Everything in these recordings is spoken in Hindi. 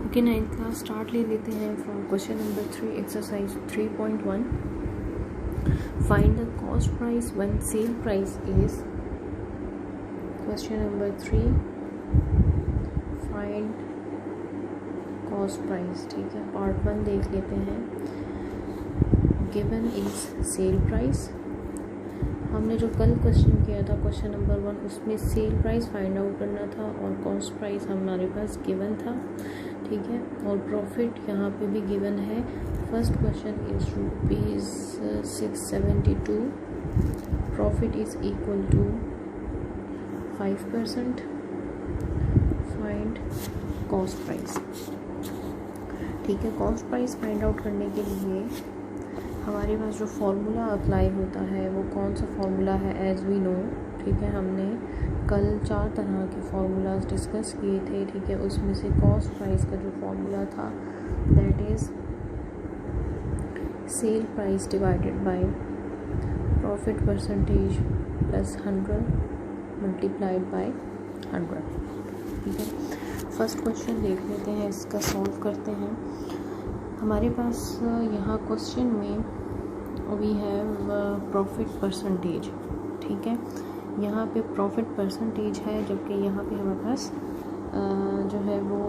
ओके, 9th क्लास स्टार्ट ले लेते हैं from question number 3 exercise 3.1. Find the cost price when sale price is. Question number 3, find cost price. ठीक है, पार्ट 1 देख लेते हैं. Given is sale price. हमने जो कल क्वेश्चन किया था क्वेश्चन नंबर 1, उसमें सेल प्राइस फाइंड आउट करना था और कॉस्ट प्राइस हमारे पास गिवन था. ठीक है, और प्रॉफिट यहाँ पे भी गिवन है. First question is ₹672. Profit is equal to 5%. Find cost price. ठीक है, कॉस्ट प्राइस फाइंड आउट करने के लिए हमारे पास जो फॉर्मूला अप्लाई होता है वो कौन सा फॉर्मूला है, एज वी नो. ठीक है, हमने कल 4 तरह के फार्मूलाज डिस्कस किए थे. ठीक है, उसमें से कॉस्ट प्राइस का जो फार्मूला था that is sale price divided by profit percentage plus 100 multiplied by 100. ठीक है, फर्स्ट क्वेश्चन देख लेते हैं, इसका सॉल्व करते हैं. हमारे पास यहाँ क्वेश्चन में वी हैव प्रॉफिट परसेंटेज. ठीक है, यहाँ पे प्रॉफिट परसेंटेज है, जबकि यहाँ पे हमारे पास जो है वो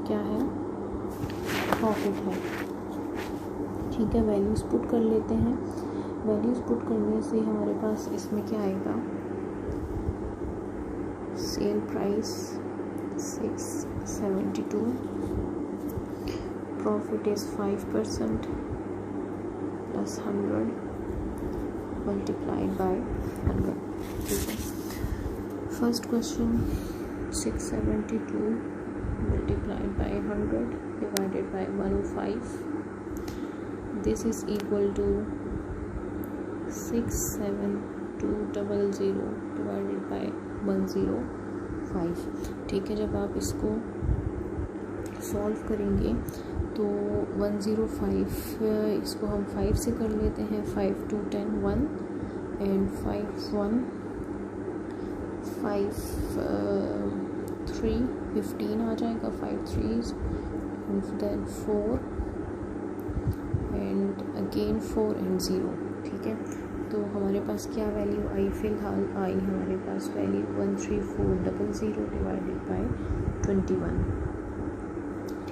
क्या है, प्रॉफिट है. ठीक है, वैल्यूज़ पुट कर लेते हैं. वैल्यूज़ पुट करने से हमारे पास इसमें क्या आएगा, sale price 672, profit is 5% plus 100 multiplied by 100. ठीक है, first question 672 multiplied by 100 divided by 105. This is equal to 67200 divided by 105. ठीक है, जब आप इसको सॉल्व करेंगे तो 105 इसको हम 5 से कर लेते हैं. 5 2 10 1 एंड 5 1 5 3 15 आ जाएगा. 5 3 देन 4 एंड अगेन 4 एंड 0. ठीक है, तो हमारे पास क्या वैल्यू आई, फ़िलहाल आई हमारे पास वैल्यू 13400 डिवाइडेड बाय 21.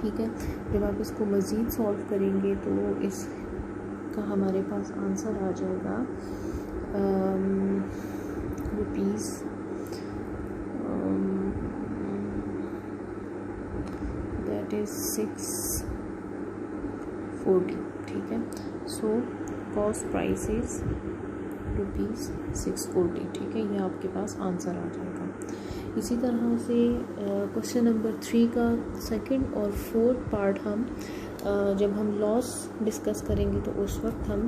ठीक है, जब आप इसको मज़ीद सॉल्व करेंगे तो इसका हमारे पास आंसर आ जाएगा रुपीज़ दैट इज़ 640. ठीक है, सो कॉस्ट प्राइस इज़ रुपीज़ 640. ठीक है, ये आपके पास आंसर आ जाएगा. इसी तरह से क्वेश्चन नंबर 3 का सेकंड और फोर्थ पार्ट हम जब हम लॉस डिस्कस करेंगे तो उस वक्त हम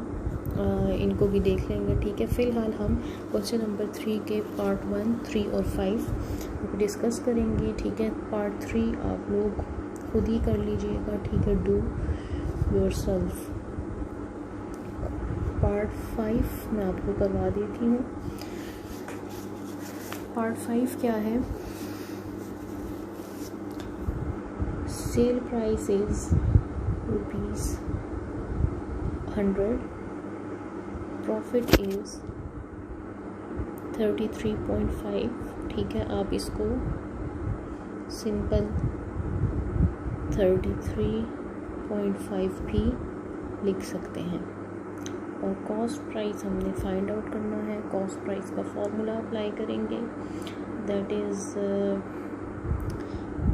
इनको भी देख लेंगे. ठीक है, फ़िलहाल हम क्वेश्चन नंबर 3 के पार्ट 1 3 और 5 डिस्कस करेंगे. ठीक है, पार्ट 3 आप लोग खुद ही कर लीजिएगा. ठीक है, डू योरसेल्फ. पार्ट 5 मैं आपको करवा देती हूँ. पार्ट 5 क्या है, sale price is rupees 100, profit is 33.5. ठीक है, आप इसको सिंपल 33.5 भी लिख सकते हैं. और कॉस्ट प्राइस हमने फाइंड आउट करना है. कॉस्ट प्राइस का फॉर्मूला अप्लाई करेंगे, that is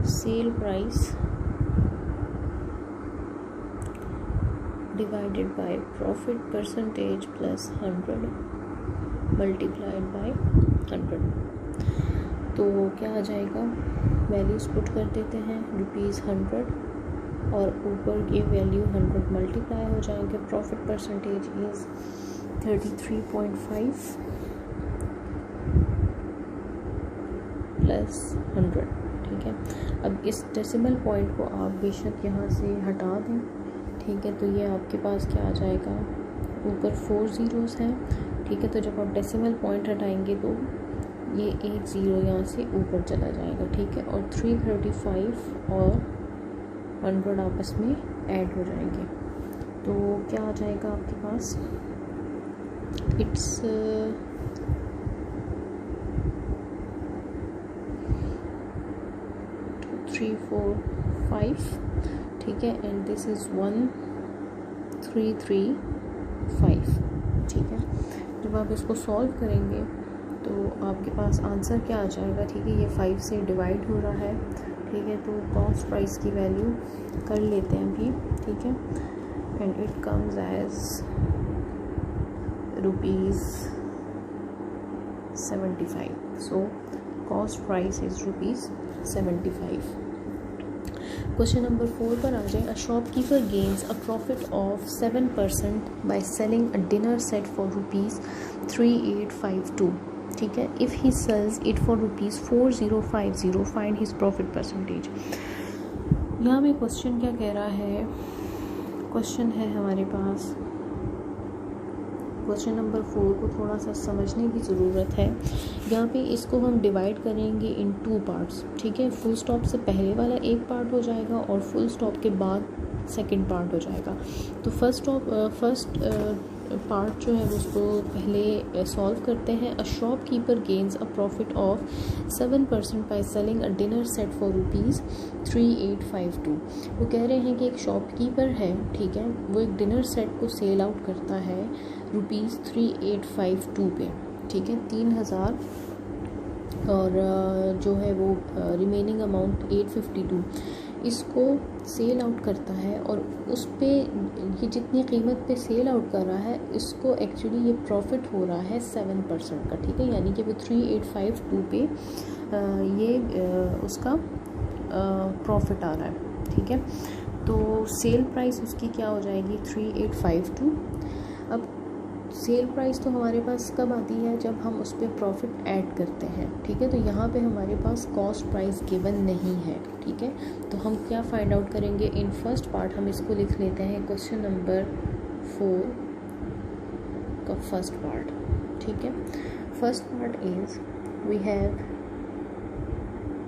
sale price divided by profit percentage plus 100 multiplied by 100. तो क्या आ जाएगा, वैल्यूज़ पुट कर देते हैं. रुपीज़ 100 और ऊपर ये वैल्यू 100 मल्टीप्लाई हो जाएंगे. Profit percentage is 33.5 plus 100. ठीक है, अब इस डेसिमल पॉइंट को आप बेशक यहाँ से हटा दें. ठीक है, तो ये आपके पास क्या आ जाएगा, ऊपर 4 ज़ीरोज़ हैं. ठीक है, तो जब आप डेसिमल पॉइंट हटाएंगे तो ये 1 ज़ीरो यहाँ से ऊपर चला जाएगा. ठीक है, और 335 और 100 आपस में ऐड हो जाएंगे। तो क्या आ जाएगा आपके पास, इट्स 2 3 4 5, ठीक है, एंड दिस इज़ 1 3 3 5, ठीक है। जब आप इसको सॉल्व करेंगे तो आपके पास आंसर क्या आ जाएगा, ठीक है, ये 5 से डिवाइड हो रहा है, ठीक है। तो कॉस्ट प्राइस की वैल्यू कर लेते हैं अभी, ठीक है, and it comes as ₹75। So cost price is ₹75। Question number 4 पर आ जाए। A shopkeeper gains a profit of 7% by selling a dinner set for ₹3852, ठीक है। If he sells it for ₹4050, find his profit percentage. यहाँ पे क्वेश्चन क्या कह रहा है, क्वेश्चन है हमारे पास, क्वेश्चन नंबर 4 को थोड़ा सा समझने की ज़रूरत है। यहाँ पे इसको हम डिवाइड करेंगे इन 2 पार्ट्स, ठीक है। फुल स्टॉप से पहले वाला एक पार्ट हो जाएगा और फुल स्टॉप के बाद सेकंड पार्ट हो जाएगा। तो फर्स्ट पार्ट जो है उसको पहले सॉल्व करते हैं। अ shopkeeper gains a profit of 7% by selling a dinner set for ₹3852। वो कह रहे हैं कि एक शॉपकीपर है, ठीक है, वो एक डिनर सेट को सेल आउट करता है ₹3852 पे, ठीक है, 3000, और जो है वो रिमेनिंग अमाउंट 852 इसको सेल आउट करता है, और उस पे ये जितनी कीमत पे सेल आउट कर रहा है इसको एक्चुअली ये प्रॉफिट हो रहा है 7% का, ठीक है। यानी कि वो 3852 पे ये उसका प्रॉफिट आ रहा है, ठीक है। तो सेल प्राइस उसकी क्या हो जाएगी, 3852। अब सेल प्राइस तो हमारे पास कब आती है, जब हम उस पर प्रॉफिट ऐड करते हैं, ठीक है। तो यहाँ पे हमारे पास कॉस्ट प्राइस गिवन नहीं है, ठीक है। तो हम क्या फाइंड आउट करेंगे, इन फर्स्ट पार्ट हम इसको लिख लेते हैं क्वेश्चन नंबर 4 का फर्स्ट पार्ट, ठीक है। First part is we have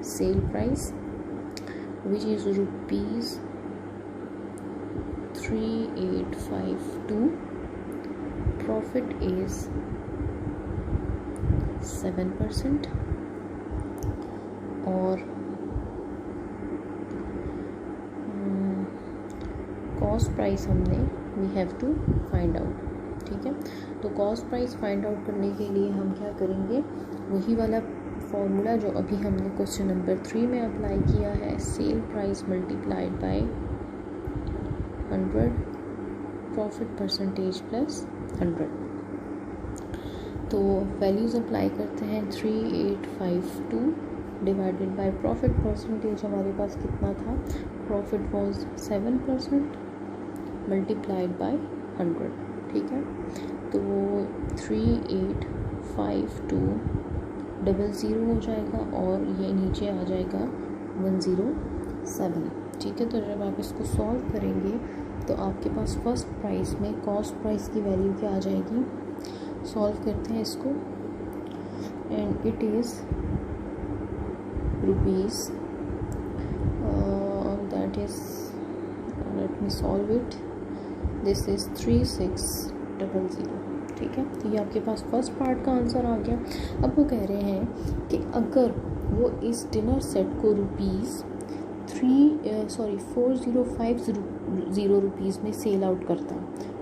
sale price which is ₹3852, profit is 7%, और कॉस्ट प्राइस हमने we have to find out, ठीक है। तो कॉस्ट प्राइस फाइंड आउट करने के लिए हम क्या करेंगे, वही वाला फॉर्मूला जो अभी हमने क्वेश्चन नंबर 3 में अप्लाई किया है, sale price multiplied by 100, profit percentage plus 100। तो वैल्यूज़ अप्लाई करते हैं, 3852 डिवाइडेड बाय प्रॉफिट परसेंटेज हमारे पास कितना था, प्रॉफिट वाज 7% मल्टीप्लाइड बाय 100, ठीक है। तो 385200 हो जाएगा और ये नीचे आ जाएगा 107, ठीक है। तो जब आप इसको सॉल्व करेंगे तो आपके पास फर्स्ट प्राइस में कॉस्ट प्राइस की वैल्यू क्या आ जाएगी, सॉल्व करते हैं इसको, and it is rupees, that is, let me solve it, this is 3600, ठीक है। तो ये आपके पास फर्स्ट पार्ट का आंसर आ गया। अब वो कह रहे हैं कि अगर वो इस डिनर सेट को ₹4050 में सेल आउट करता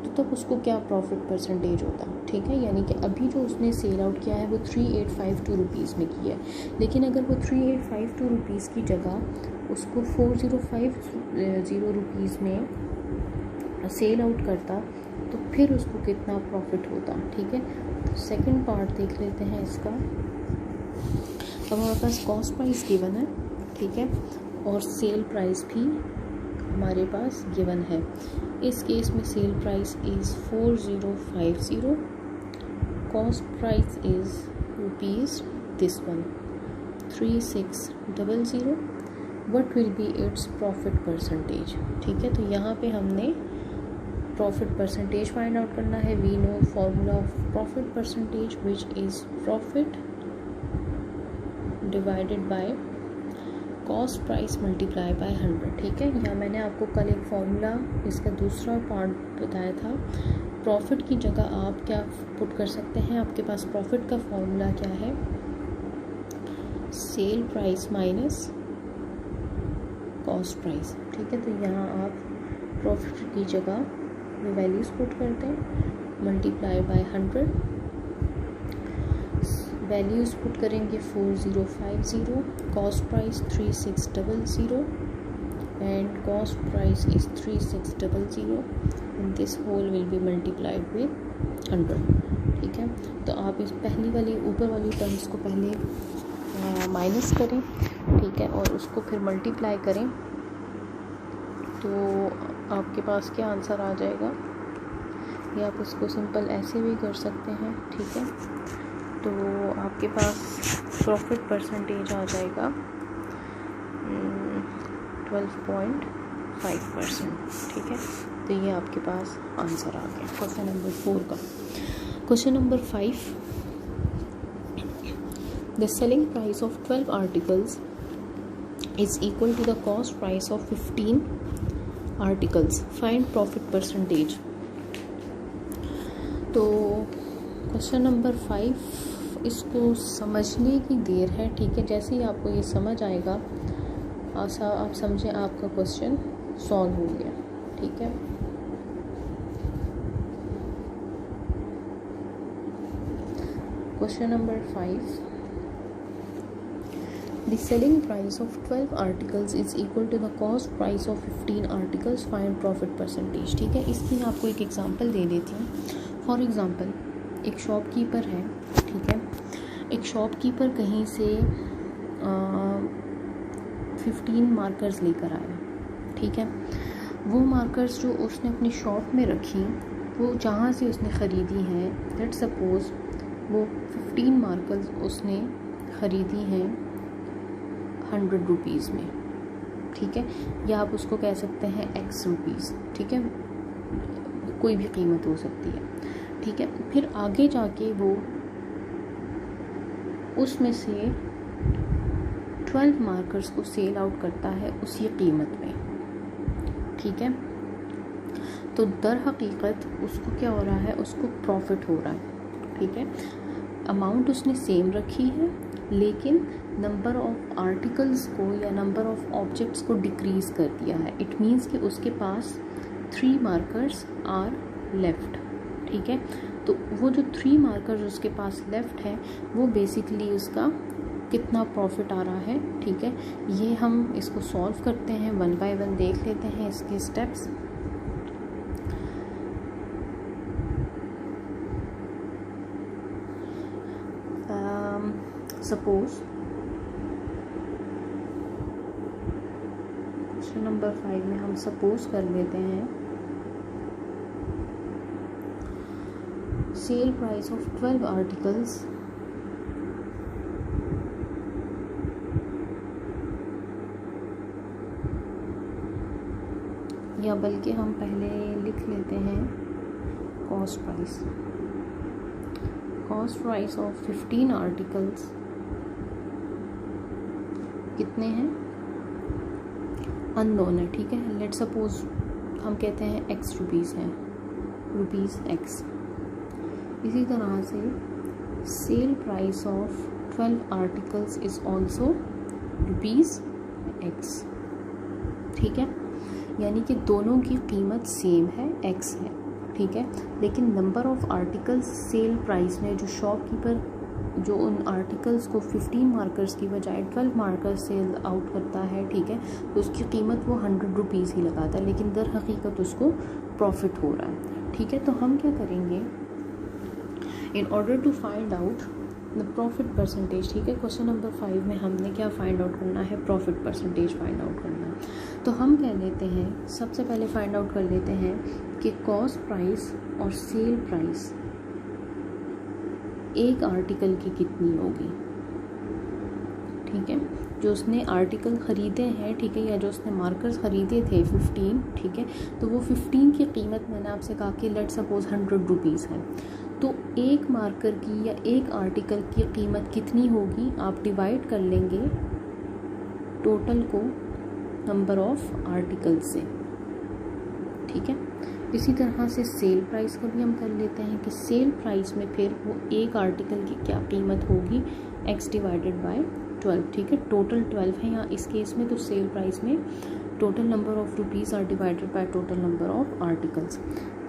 तो तब उसको क्या प्रॉफिट परसेंटेज होता, ठीक है। यानी कि अभी जो उसने सेल आउट किया है वो 3852 रुपीज़ में किया है, लेकिन अगर वो 3852 रुपीज़ की जगह उसको 4050 रुपीज़ में सेल आउट करता तो फिर उसको कितना प्रॉफिट होता, ठीक है। तो सेकंड पार्ट देख लेते हैं इसका। अब हमारे पास कॉस्ट प्राइस गिवन है, ठीक है, और सेल प्राइस भी हमारे पास गिवन है। इस केस में sale price is 4050, cost price is rupees this one 3600, what will be its profit percentage, ठीक है। तो यहाँ पे हमने प्रॉफिट परसेंटेज फाइंड आउट करना है। We know formula of profit percentage which is profit divided by cost price multiply by 100, ठीक है। या मैंने आपको कल एक फॉर्मूला इसका दूसरा पार्ट बताया था, प्रॉफिट की जगह आप क्या पुट कर सकते हैं, आपके पास प्रॉफिट का फॉर्मूला क्या है, cell price minus cost price, ठीक है। तो यहाँ आप प्रॉफिट की जगह वैल्यूज़ पुट करते हैं, मल्टीप्लाई बाय 100, वैल्यूज़ पुट करेंगे 4050, cost price 3600 and cost price is 3600 and this whole will be multiplied with 100, ठीक है। तो आप इस पहली वाली ऊपर वाली टर्म्स को पहले माइनस करें, ठीक है, और उसको फिर मल्टीप्लाई करें, तो आपके पास क्या आंसर आ जाएगा। या आप इसको सिंपल ऐसे भी कर सकते हैं, ठीक है। तो आपके पास प्रॉफिट परसेंटेज आ जाएगा 12.5%, ठीक है। तो ये आपके पास आंसर आ गया क्वेश्चन नंबर 4 का। Question number 5, the selling price of 12 articles is equal to the cost price of 15 articles, find profit percentage. तो क्वेश्चन नंबर 5 इसको समझने की देर है, ठीक है। जैसे ही आपको ये समझ आएगा आप समझें आपका क्वेश्चन सॉल्व हो गया, ठीक है। Question number 5, the selling price of 12 articles is equal to the cost price of 15 articles, find profit percentage, ठीक है। इसकी मैं आपको एक एग्जांपल दे देती हूँ। फॉर एग्जांपल एक शॉपकीपर है, ठीक है। एक शॉपकीपर कहीं से 15 मार्कर्स लेकर आया, ठीक है। वो मार्कर्स जो उसने अपनी शॉप में रखी, वो जहाँ से उसने ख़रीदी हैं, लेट्स सपोज़ वो 15 मार्कर्स उसने ख़रीदी हैं 100 रुपीज़ में, ठीक है। या आप उसको कह सकते हैं X रुपीज़, ठीक है, कोई भी कीमत हो सकती है, ठीक है। फिर आगे जाके वो उसमें से 12 मार्कर्स को सेल आउट करता है उसी कीमत में, ठीक है। तो दर हकीकत उसको क्या हो रहा है, उसको प्रॉफिट हो रहा है, ठीक है। अमाउंट उसने सेम रखी है, लेकिन नंबर ऑफ आर्टिकल्स को या नंबर ऑफ ऑब्जेक्ट्स को डिक्रीज़ कर दिया है। इट मीन्स कि उसके पास 3 मार्कर्स आर लेफ्ट, ठीक है। तो वो जो 3 मार्कर्स उसके पास लेफ्ट है, वो बेसिकली उसका कितना प्रॉफिट आ रहा है, ठीक है। ये हम इसको सॉल्व करते हैं, 1 बाय 1 देख लेते हैं इसके स्टेप्स। सपोज क्वेश्चन नंबर 5 में हम सपोज कर लेते हैं सेल प्राइस ऑफ 12 आर्टिकल्स या बल्कि हम पहले लिख लेते हैं कॉस्ट प्राइस ऑफ 15 आर्टिकल्स कितने हैं, अननोन है, ठीक है। लेट सपोज हम कहते हैं X रुपीज़ है, रुपीज़ X। इसी तरह से sale price of 12 articles is also rupees X, ठीक है। यानी कि दोनों की कीमत सेम है, X है, ठीक है। लेकिन number of articles cell price में जो शॉपकीपर जो उन आर्टिकल्स को 15 मार्कर्स की बजाय 12 मार्कर्स सेल आउट करता है, ठीक है, तो उसकी कीमत वो 100 रुपीज़ ही लगाता है, लेकिन दर हकीकत उसको प्रॉफिट हो रहा है, ठीक है। तो हम क्या करेंगे, in order to find out the profit percentage, ठीक है। क्वेश्चन नंबर 5 में हमने क्या फाइंड आउट करना है, प्रॉफिट परसेंटेज फाइंड आउट करना है। तो हम कह लेते हैं, सबसे पहले फाइंड आउट कर लेते हैं कि कॉस्ट प्राइस और सेल प्राइस एक आर्टिकल की कितनी होगी, ठीक है। जो उसने आर्टिकल ख़रीदे हैं, ठीक है, या जो उसने मार्कर्स ख़रीदे थे 15, ठीक है, तो वो 15 की कीमत मैंने आपसे कहा कि लेट सपोज 100 रुपीज़ है। तो एक मार्कर की या एक आर्टिकल की कीमत कितनी होगी, आप डिवाइड कर लेंगे टोटल को नंबर ऑफ आर्टिकल से, ठीक है। इसी तरह से सेल प्राइस को भी हम कर लेते हैं कि सेल प्राइस में फिर वो एक आर्टिकल की क्या कीमत होगी, x डिवाइडेड बाय 12, ठीक है। टोटल 12 है यहाँ इस केस में, तो सेल प्राइस में total number of rupees are divided by total number of articles.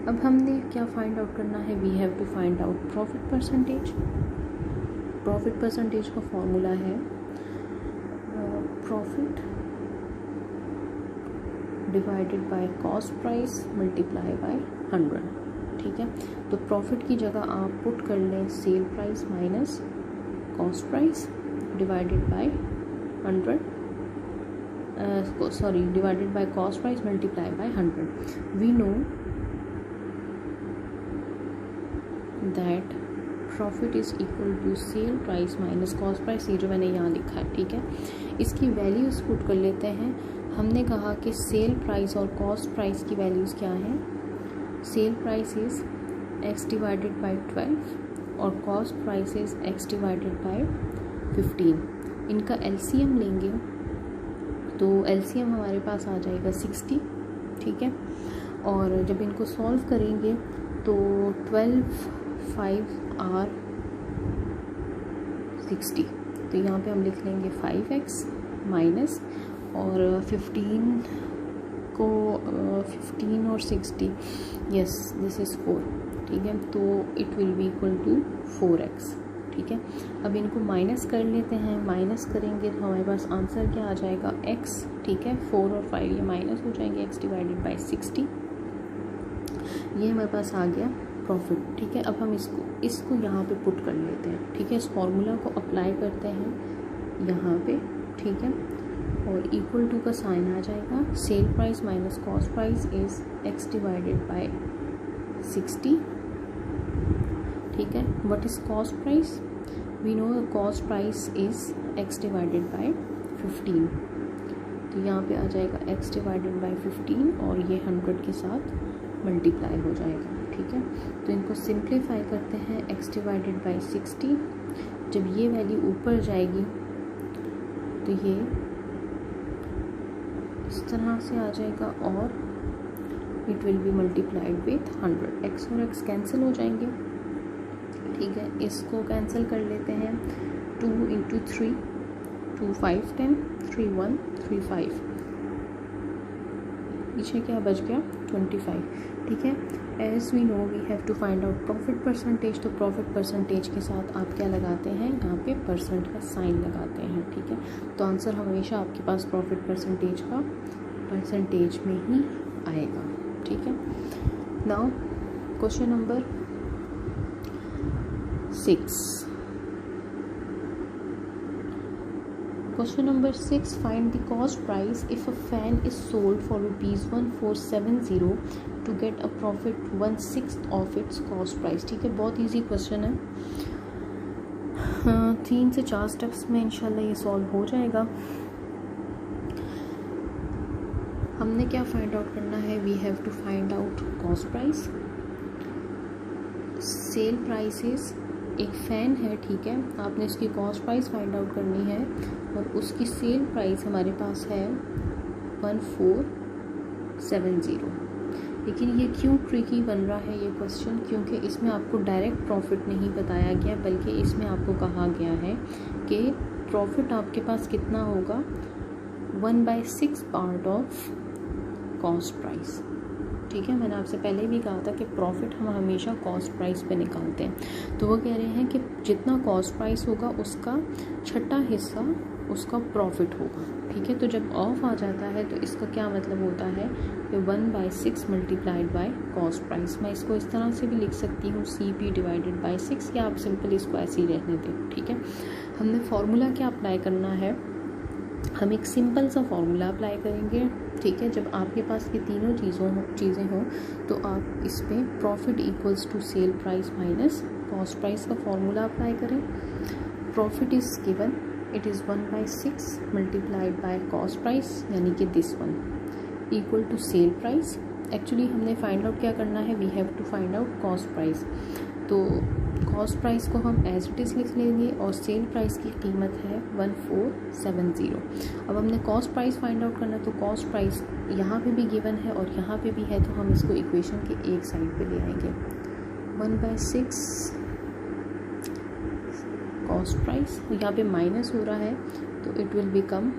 अब हमने क्या फाइंड आउट करना है, we have to find out profit percentage. Profit percentage का फॉर्मूला है profit divided by cost price multiply by 100, ठीक है। तो प्रॉफिट की जगह आप पुट कर लें sale price minus cost price divided by 100, sorry divided by cost price multiply by 100। We know that profit is equal to cell price minus cost price, ये जो मैंने यहाँ लिखा है, ठीक है। इसकी वैल्यूज़ पुट कर लेते हैं। हमने कहा कि सेल प्राइस और कॉस्ट प्राइस की वैल्यूज़ क्या हैं, sale price is x divided by 12 और cost price is x divided by 15। इनका LCM लेंगे तो LCM हमारे पास आ जाएगा 60, ठीक है। और जब इनको सॉल्व करेंगे तो 12 5 r 60, तो यहाँ पे हम लिख लेंगे 5x माइनस और 15 को 15 और 60, यस दिस इज़ 4, ठीक है। तो it will be equal to 4x, ठीक है। अब इनको माइनस कर लेते हैं, माइनस करेंगे तो हमारे पास आंसर क्या आ जाएगा x, ठीक है। 4 और 5 ये माइनस हो जाएंगे, x डिवाइडेड बाई 60, ये हमारे पास आ गया प्रॉफिट, ठीक है। अब हम इसको यहाँ पे पुट कर लेते हैं, ठीक है। इस फॉर्मूला को अप्लाई करते हैं यहाँ पे, ठीक है। और इक्वल टू का साइन आ जाएगा, sell price minus cost price is x divided by 60, ठीक है। What is cost price, we know cost price is x divided by 15, तो यहाँ पे आ जाएगा x डिवाइडेड बाय 15 और ये 100 के साथ मल्टीप्लाई हो जाएगा, ठीक है। तो इनको सिंप्लीफाई करते हैं, x डिवाइडेड बाई 60, जब ये वैल्यू ऊपर जाएगी तो ये इस तरह से आ जाएगा और it will be multiplied with 100। x और x कैंसिल हो जाएंगे, ठीक है। इसको कैंसिल कर लेते हैं, 2 × 3 2 5 10 3 1 3 5, पीछे क्या बच गया 25, ठीक है। As we know we have to find out profit percentage, तो प्रॉफिट परसेंटेज के साथ आप क्या लगाते हैं, यहाँ पे परसेंट का साइन लगाते हैं, ठीक है। तो आंसर हमेशा आपके पास प्रॉफिट परसेंटेज का परसेंटेज में ही आएगा, ठीक है। Now question number 6, Question number 6, find the cost price if a fan is sold for rupees 1470 to get a profit 1/6 of its cost price, ठीक है। बहुत इजी क्वेश्चन है, 3 से 4 स्टेप्स में इंशाल्लाह ये सॉल्व हो जाएगा। हमने क्या फाइंड आउट करना है, we have to find out cost price, sell prices, एक फ़ैन है, ठीक है। आपने इसकी कॉस्ट प्राइस फाइंड आउट करनी है और उसकी सेल प्राइस हमारे पास है 1470। लेकिन ये क्यों ट्रिकी बन रहा है ये क्वेश्चन, क्योंकि इसमें आपको डायरेक्ट प्रॉफिट नहीं बताया गया, बल्कि इसमें आपको कहा गया है कि प्रॉफिट आपके पास कितना होगा, 1/6 पार्ट ऑफ कॉस्ट प्राइस, ठीक है। मैंने आपसे पहले भी कहा था कि प्रॉफिट हम हमेशा कॉस्ट प्राइस पे निकालते हैं, तो वो कह रहे हैं कि जितना कॉस्ट प्राइस होगा उसका छठा हिस्सा उसका प्रॉफिट होगा, ठीक है। तो जब ऑफ आ जाता है तो इसका क्या मतलब होता है कि 1/6 मल्टीप्लाइड बाय कॉस्ट प्राइस। मैं इसको इस तरह से भी लिख सकती हूँ, CP डिवाइडेड बाय 6, या आप सिंपल इसको ऐसे ही रहने दें, ठीक है। हमने फार्मूला क्या अप्लाई करना है, हम एक सिंपल सा फार्मूला अप्लाई करेंगे, ठीक है। जब आपके पास ये तीनों चीज़ें हों तो आप इस पर profit equals to cell price minus cost price का फार्मूला अप्लाई करें। Profit is given, it is 1/6 multiplied by cost price, यानी कि this one equal to cell price. Actually हमने फाइंड आउट क्या करना है, we have to find out cost price. तो कॉस्ट प्राइस को हम एज इट इज़ लिख लेंगे और सेल प्राइस की कीमत है 1470। अब हमने कॉस्ट प्राइस फाइंड आउट करना है, तो कॉस्ट प्राइस यहाँ पे भी गिवन है और यहाँ पे भी है, तो हम इसको इक्वेशन के एक साइड पे ले आएंगे। 1/6 कॉस्ट प्राइस, यहाँ पे माइनस हो रहा है तो इट विल बिकम,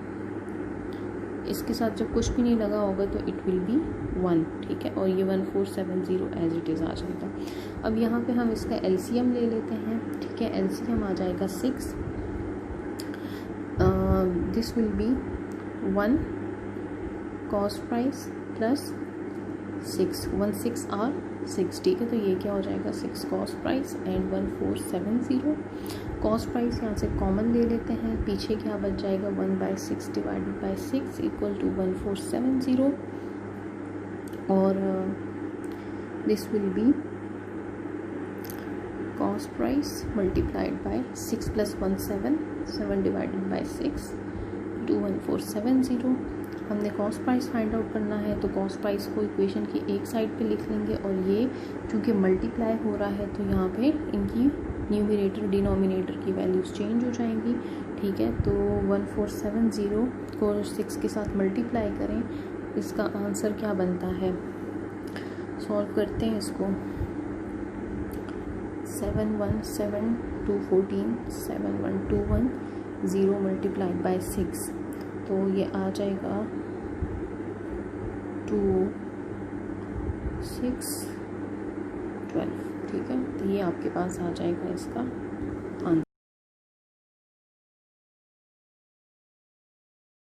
इसके साथ जब कुछ भी नहीं लगा होगा तो इट विल बी 1, ठीक है, और ये 1470 एज इट इज़ आ जाएगा। अब यहाँ पे हम इसका एलसीएम ले लेते हैं, ठीक है। एलसीएम आ जाएगा 6, this will be 1 cost price plus 6, 16 are 6, ठीक है। तो ये क्या हो जाएगा 6 cost price and 1470। Cost price यहाँ से कॉमन ले लेते हैं, पीछे क्या बच जाएगा 1/6 डिवाइडेड बाई 6 इक्वल टू 1470 और this will be cost price multiplied by 6 + 1 7 divided by 6 to 1470। हमने कॉस्ट प्राइस फाइंड आउट करना है, तो कॉस्ट प्राइस को इक्वेशन की एक साइड पे लिख लेंगे और ये चूँकि मल्टीप्लाई हो रहा है तो यहाँ पे इनकी न्यूमरेटर डिनोमिनेटर की वैल्यूज़ चेंज हो जाएंगी, ठीक है। तो 1470 को 6 के साथ मल्टीप्लाई करें, इसका आंसर क्या बनता है, सॉल्व करते हैं इसको। 717 7121 0 मल्टीप्लाइड बाई 6, तो ये आ जाएगा 2 6 12, ठीक है। तो ये आपके पास आ जाएगा इसका